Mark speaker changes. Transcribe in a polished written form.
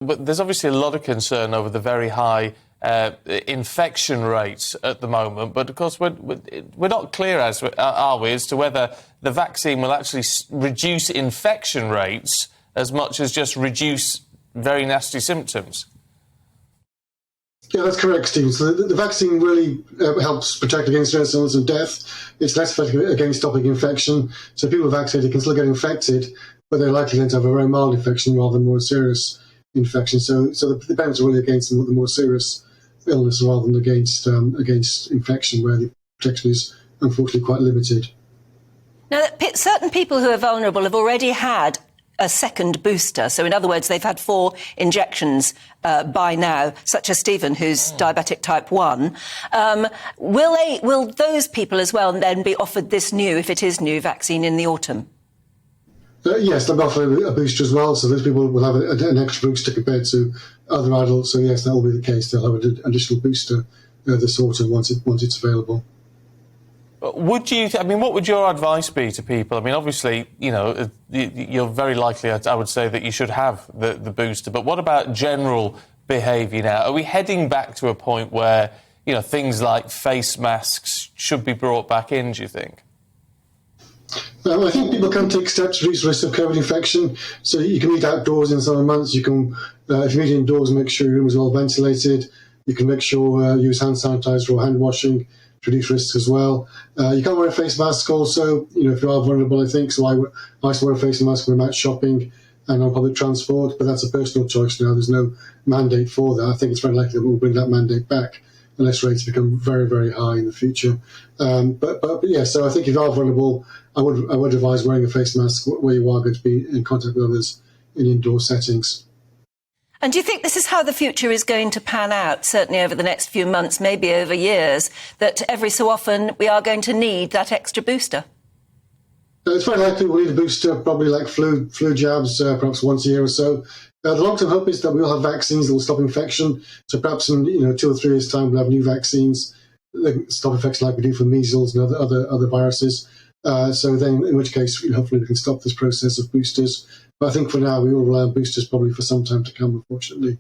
Speaker 1: But there's obviously a lot of concern over the very high infection rates at the moment. But, of course, we're not clear, are we, as to whether the vaccine will actually reduce infection rates as much as just reduce very nasty symptoms.
Speaker 2: Yeah, that's correct, Stephen. So the vaccine really helps protect against illness and death. It's less effective against stopping infection. So people vaccinated can still get infected, but they're likely to have a very mild infection rather than more serious infection. So the benefits are really against the more serious illness rather than against infection, where the protection is unfortunately quite limited.
Speaker 3: Now, certain people who are vulnerable have already had a second booster. So, in other words, they've had 4 injections by now, such as Stephen, who's diabetic type 1. Will those people as well then be offered this new, if it is new, vaccine in the autumn?
Speaker 2: Yes, they'll offer a booster as well, so those people will have an extra booster compared to other adults. So yes, that will be the case. They'll have an additional booster this autumn once it's available.
Speaker 1: Would you? I mean, what would your advice be to people? I mean, obviously, you know, you're very likely, I would say, that you should have the booster. But what about general behaviour now? Are we heading back to a point where, you know, things like face masks should be brought back in, do you think?
Speaker 2: I think people can take steps to reduce the risk of COVID infection. So you can eat outdoors in summer months. You can, if you eat indoors, make sure your room is well ventilated. You can make sure use hand sanitizer or hand washing to reduce risks as well. You can't wear a face mask also, you know, if you are vulnerable, I think. So I used to wear a face mask when I'm out shopping and on public transport, but that's a personal choice now. There's no mandate for that. I think it's very likely that we'll bring that mandate back unless rates become very, very high in the future. But yeah, so I think if you are vulnerable, I would advise wearing a face mask where you are going to be in contact with others in indoor settings.
Speaker 3: And do you think this is how the future is going to pan out, certainly over the next few months, maybe over years, that every so often we are going to need that extra booster?
Speaker 2: It's very likely we'll need a booster, probably like flu jabs, perhaps once a year or so. The long-term hope is that we'll have vaccines that will stop infection. So perhaps in 2 or 3 years' time, we'll have new vaccines that can stop infection like we do for measles and other viruses. So then, in which case, hopefully we can stop this process of boosters. But I think for now, we will rely on boosters probably for some time to come, unfortunately.